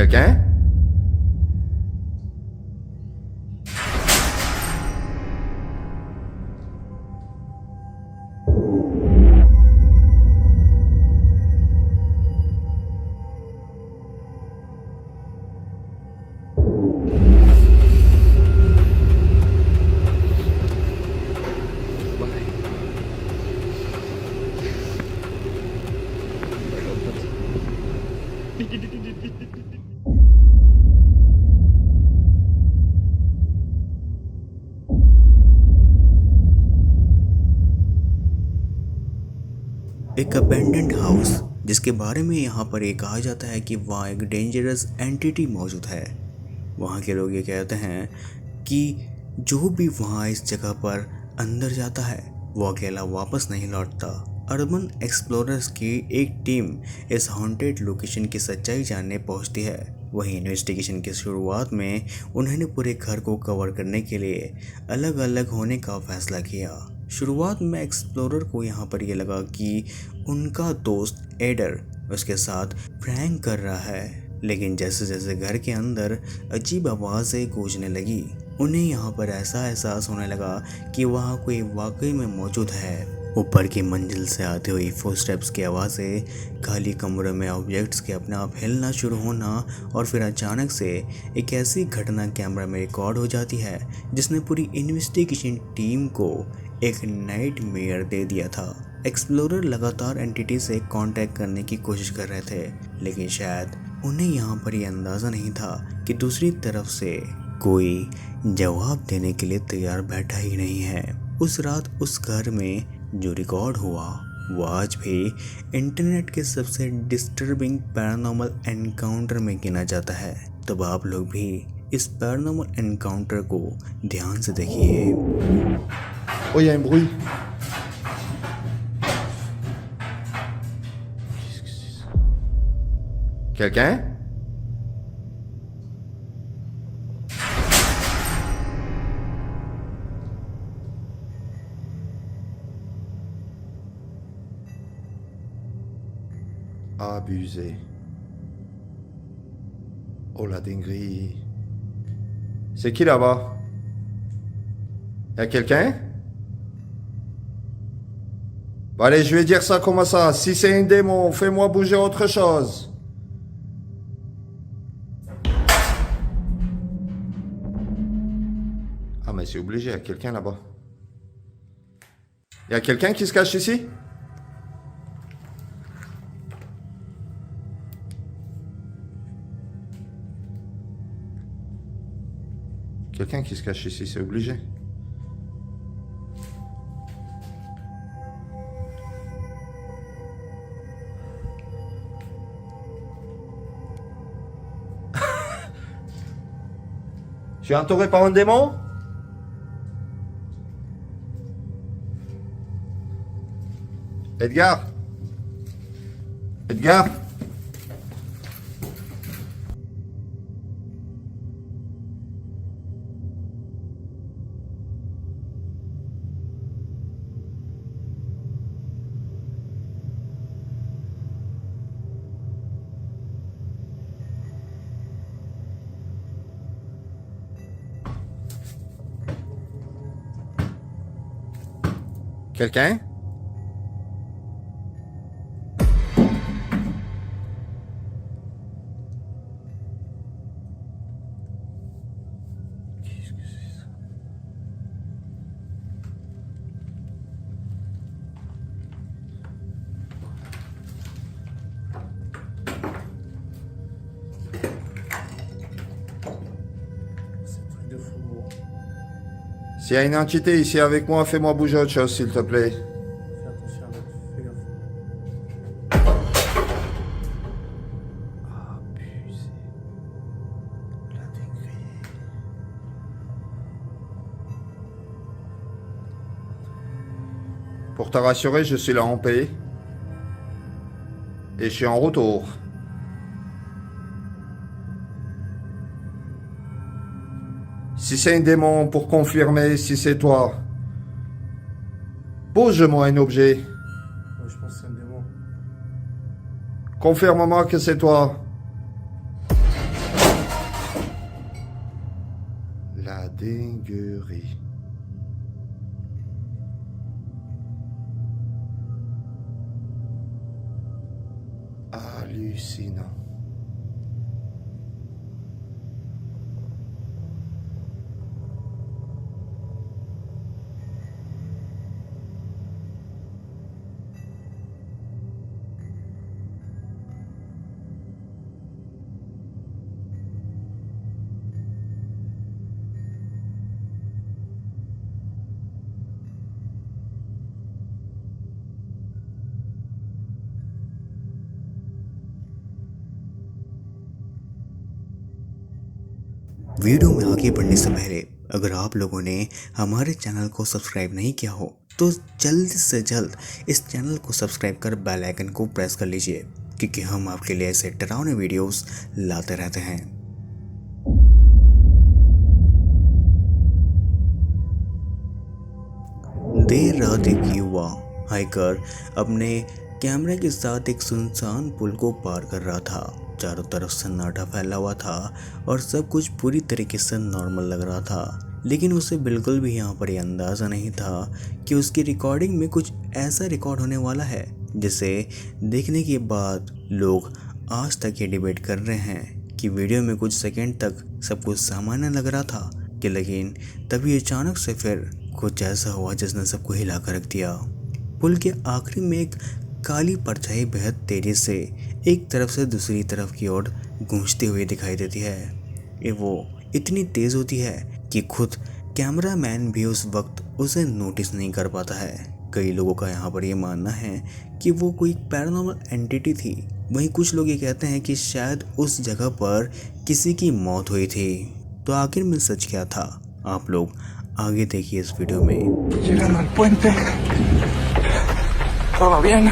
Quelqu'un? एक abandoned house जिसके बारे में यहाँ पर ये कहा जाता है कि वहाँ एक डेंजरस एंटिटी मौजूद है। वहाँ के लोग ये कहते हैं कि जो भी वहाँ इस जगह पर अंदर जाता है वो अकेला वापस नहीं लौटता। अर्बन एक्सप्लोरर्स की एक टीम इस हॉन्टेड लोकेशन की सच्चाई जानने पहुँचती है। वहीं इन्वेस्टिगेशन की शुरुआत में उन्होंने पूरे घर को कवर करने के लिए अलग अलग होने का फैसला किया। शुरुआत में एक्सप्लोरर को यहाँ पर यह लगा कि उनका दोस्त एडर उसके साथ प्रैंक कर रहा है, लेकिन जैसे जैसे घर के अंदर अजीब आवाज़ें गूंजने लगी उन्हें यहाँ पर ऐसा एहसास होने लगा कि वहाँ कोई वाकई में मौजूद है। ऊपर की मंजिल से आती हुई फुटस्टेप्स की आवाज़ें, खाली कमरे में ऑब्जेक्ट्स के अपने आप हिलना शुरू होना और फिर अचानक से एक ऐसी घटना कैमरा में रिकॉर्ड हो जाती है जिसने पूरी इन्वेस्टिगेशन टीम को एक नाइटमेयर दे दिया था। एक्सप्लोरर लगातार एंटिटी से कांटेक्ट करने की कोशिश कर रहे थे, लेकिन शायद उन्हें यहाँ पर यह अंदाज़ा नहीं था कि दूसरी तरफ से कोई जवाब देने के लिए तैयार बैठा ही नहीं है। उस रात उस घर में जो रिकॉर्ड हुआ वो आज भी इंटरनेट के सबसे डिस्टर्बिंग पैरानॉर्मल एनकाउंटर में गिना जाता है। तब आप लोग भी इस पैरानॉर्मल एनकाउंटर को ध्यान से देखिए। Oh, il y a un bruit. Quelqu'un? Abusé. Oh la dinguerie. C'est qui là-bas? Y a quelqu'un? Bon, allez, je vais dire ça comme ça. Si c'est un démon, fais-moi bouger autre chose. Ah, mais c'est obligé, il y a quelqu'un là-bas. Il y a quelqu'un qui se cache ici? Quelqu'un qui se cache ici, c'est obligé. Je suis entouré par un démon? Edgar? Edgar? Quelqu'un? Qu'est-ce que c'est ça? C'est un truc de fou, gros. S'il y a une entité ici avec moi, fais-moi bouger autre chose, s'il te plaît. Fais attention avec, fais gaffe. Abusé. La dinguerie. Pour te rassurer, je suis là en paix. Et je suis en retour. Si c'est un démon, pour confirmer si c'est toi, pose-moi un objet. Ouais, je pense que c'est un démon. Confirme-moi que c'est toi. Dinguerie. Hallucinant. Video में आगे बढ़ने से पहले अगर आप लोगों ने हमारे चैनल को सब्सक्राइब नहीं किया हो तो जल्द से जल्द इस चैनल को सब्सक्राइब कर बेल आइकन को प्रेस कर लीजिए, क्योंकि हम आपके लिए ऐसे डरावने वीडियोस लाते रहते हैं। देर रात एक युवा हाइकर अपने कैमरे के साथ एक सुनसान पुल को पार कर रहा था। चारों तरफ सन्नाटा फैला हुआ था और सब कुछ पूरी तरीके से नॉर्मल लग रहा था, लेकिन उसे बिल्कुल भी यहाँ पर यह अंदाज़ा नहीं था कि उसकी रिकॉर्डिंग में कुछ ऐसा रिकॉर्ड होने वाला है जिसे देखने के बाद लोग आज तक ये डिबेट कर रहे हैं कि वीडियो में कुछ सेकंड तक सब कुछ सामान्य लग रहा था कि, लेकिन तभी अचानक से फिर कुछ ऐसा हुआ जिसने सबको हिला कर रख दिया। पुल के आखिरी में एक काली परछाई बेहद तेजी से एक तरफ से दूसरी तरफ की ओर गूंजती हुई दिखाई देती है। ये वो इतनी तेज होती है कि खुद कैमरामैन भी उस वक्त उसे नोटिस नहीं कर पाता है। कई लोगों का यहाँ पर यह मानना है कि वो कोई पैरानॉर्मल एंटिटी थी, वहीं कुछ लोग ये कहते हैं कि शायद उस जगह पर किसी की मौत हुई थी। तो आखिर में सच क्या था, आप लोग आगे देखिए इस वीडियो में। Llegando al puente, todo bien.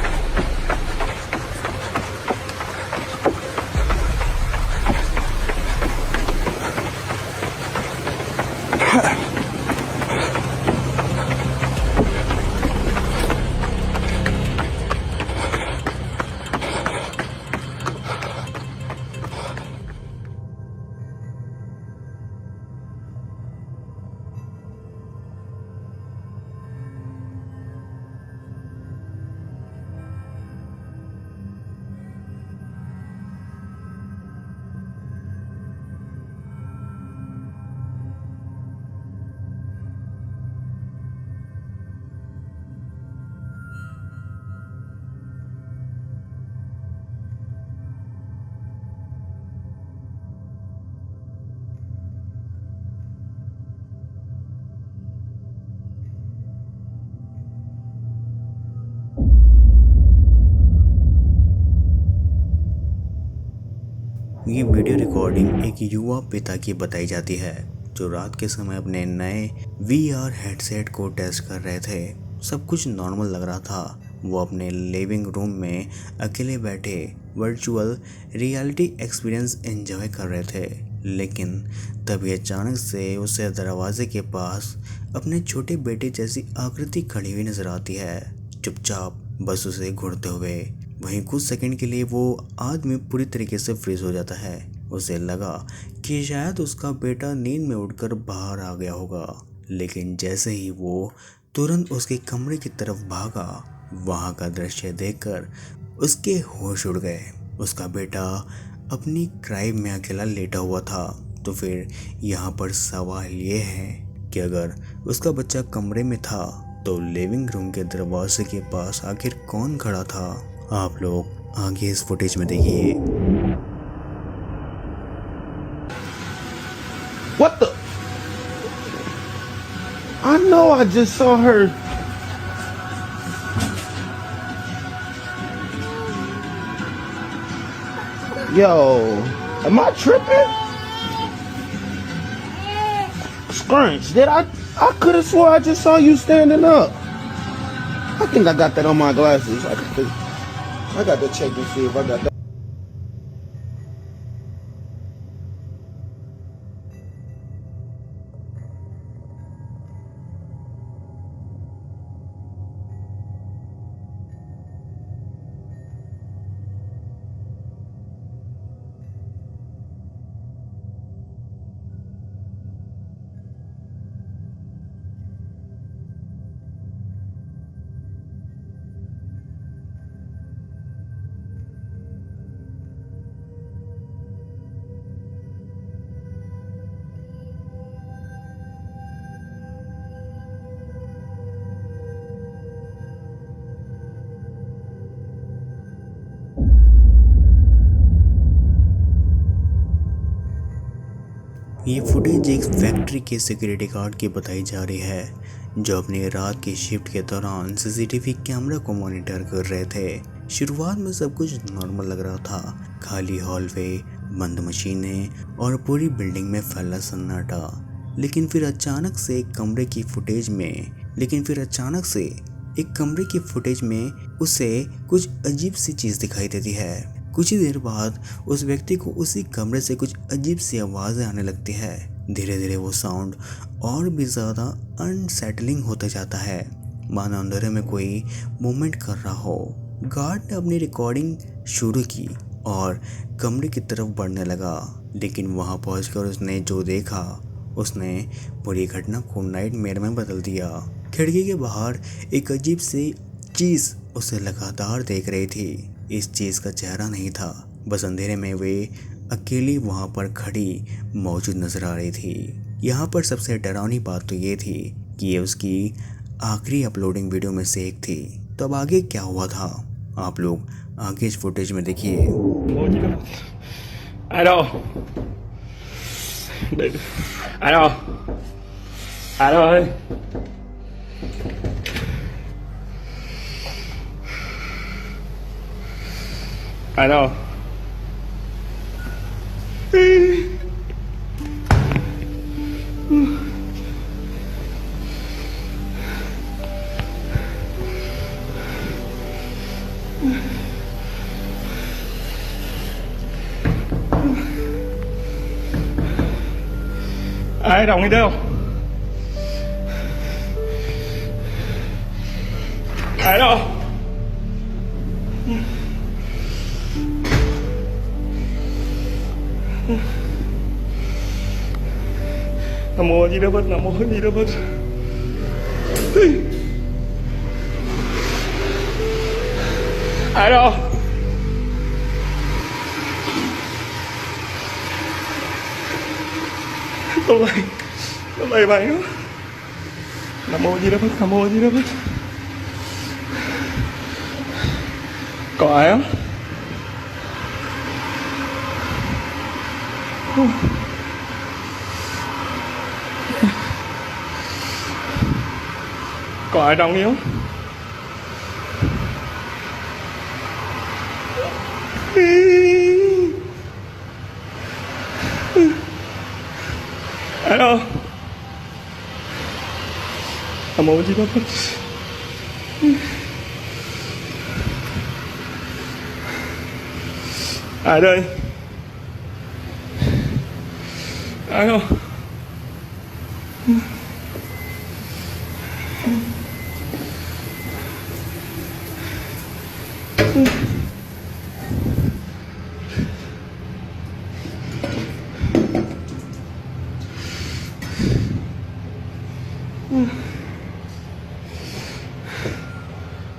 ये वीडियो रिकॉर्डिंग एक युवा पिता की बताई जाती है जो रात के समय अपने नए VR हेडसेट को टेस्ट कर रहे थे। सब कुछ नॉर्मल लग रहा था। वो अपने लिविंग रूम में अकेले बैठे वर्चुअल रियलिटी एक्सपीरियंस एंजॉय कर रहे थे, लेकिन तभी अचानक से उसे दरवाजे के पास अपने छोटे बेटे जैसी आकृति खड़ी हुई नजर आती है, चुपचाप बस उसे घूरते हुए। वहीं कुछ सेकंड के लिए वो आदमी पूरी तरीके से फ्रीज हो जाता है। उसे लगा कि शायद उसका बेटा नींद में उठकर बाहर आ गया होगा, लेकिन जैसे ही वो तुरंत उसके कमरे की तरफ भागा, वहाँ का दृश्य देखकर उसके होश उड़ गए। उसका बेटा अपनी क्राइब में अकेला लेटा हुआ था। तो फिर यहाँ पर सवाल ये है कि अगर उसका बच्चा कमरे में था तो लिविंग रूम के दरवाजे के पास आखिर कौन खड़ा था? आप लोग आगे इस फुटेज में देखिए। What the? I know I just saw her. Yo, am I tripping? Scrunch, I could have swore I just saw you standing up. I think I got that on my glasses. I got to check and see if I got that. ये footage एक factory के security guard की बताई जा रही है, जो अपने रात की शिफ्ट के दौरान सीसीटीवी कैमरा को मॉनिटर कर रहे थे। शुरुआत में सब कुछ नॉर्मल लग रहा था, खाली हॉलवे, बंद मशीनें और पूरी बिल्डिंग में फैला सन्नाटा। लेकिन फिर अचानक से एक कमरे की फुटेज में उसे कुछ अजीब सी चीज़ दिखाई देती है। कुछ ही देर बाद उस व्यक्ति को उसी कमरे से कुछ अजीब सी आवाज़ें आने लगती है। धीरे धीरे वो साउंड और भी ज़्यादा अनसेटलिंग होता जाता है, मानो अंधेरे में कोई मूवमेंट कर रहा हो। गार्ड ने अपनी रिकॉर्डिंग शुरू की और कमरे की तरफ बढ़ने लगा, लेकिन वहाँ पहुंचकर उसने जो देखा उसने पूरी घटना को नाइटमेयर में बदल दिया। खिड़की के बाहर एक अजीब सी चीज़ उसे लगातार देख रही थी। इस चीज़ का चेहरा नहीं था, बस अंधेरे में वे अकेली वहाँ पर खड़ी मौजूद नजर आ रही थी। यहाँ पर सबसे डरावनी बात तो ये थी कि ये उसकी आखिरी अपलोडिंग वीडियो में से एक थी। तो अब आगे क्या हुआ था, आप लोग आगे इस फुटेज में देखिए। I know. Ai đồng đi đâu? Ai đâu? Nam mô Di Đà Phật, Nam mô Di Đà Phật. Ai đâu? Tôi lầy mày đó. Nam mô Di Đà Phật, Nam mô Di Đà Phật. Có ai không? Có ai trong đi không? Ai đâu? Nam mô Di Đà Phật. Ai đây? Ai đâu?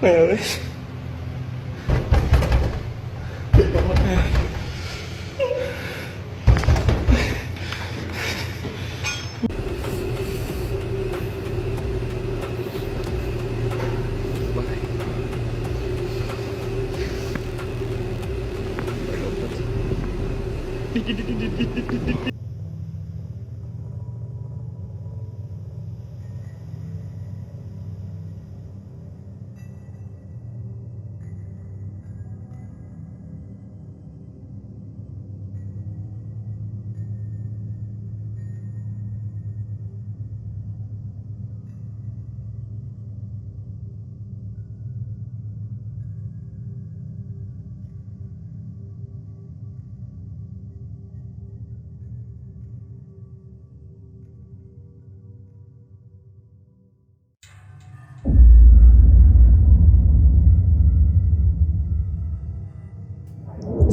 Mẹ ơi.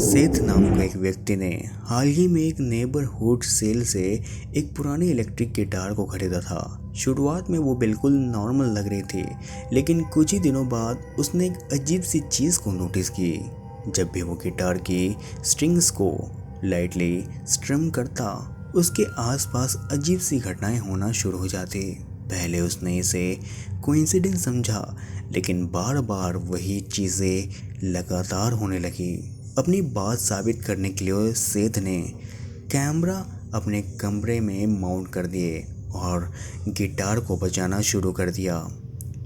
सेठ नाम का एक व्यक्ति ने हाल ही में एक neighbourhood cell से एक पुरानी इलेक्ट्रिक गिटार को खरीदा था। शुरुआत में वो बिल्कुल नॉर्मल लग रही थी, लेकिन कुछ ही दिनों बाद उसने एक अजीब सी चीज़ को नोटिस की। जब भी वो गिटार की स्ट्रिंग्स को लाइटली स्ट्रम करता, उसके आसपास अजीब सी घटनाएं होना शुरू हो जाती। पहले उसने इसे कोइंसिडेंस समझा, लेकिन बार बार वही चीज़ें लगातार होने लगी। अपनी बात साबित करने के लिए सेठ ने कैमरा अपने कमरे में माउंट कर दिए और गिटार को बजाना शुरू कर दिया।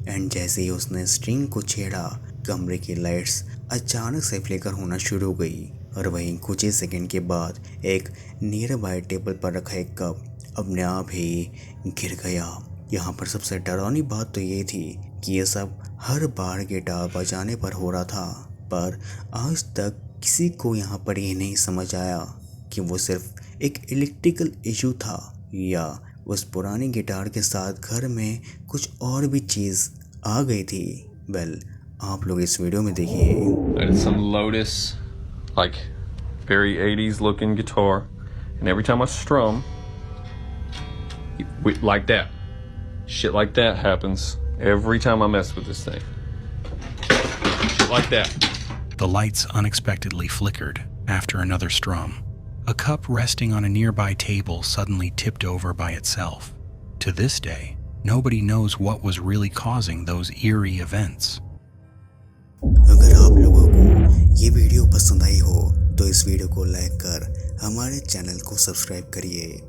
एंड जैसे ही उसने स्ट्रिंग को छेड़ा, कमरे की लाइट्स अचानक से फ्लिकर होना शुरू हो गई और वहीं कुछ ही सेकंड के बाद एक नियर बाय टेबल पर रखा एक कप अपने आप ही गिर गया। यहाँ पर सबसे डरावनी बात तो ये थी कि ये सब हर बार गिटार बजाने पर हो रहा था, पर आज तक किसी को यहाँ पर ये नहीं समझ आया कि वो सिर्फ एक इलेक्ट्रिकल इशू था या उस पुरानी गिटार के साथ घर में कुछ और भी चीज़ आ गई थी। वेल, आप लोग इस वीडियो में देखिए। It's some Lotus, like very 80s looking guitar, and every time I strum, like that, shit like that happens every time I mess with this thing. Shit like that. The lights unexpectedly flickered after another strum. A cup resting on a nearby table suddenly tipped over by itself. To this day, nobody knows what was really causing those eerie events. अगर आप लोगों को ये video पसंद आई हो तो इस video को लाइक कर हमारे चैनल को सब्सक्राइब करिए।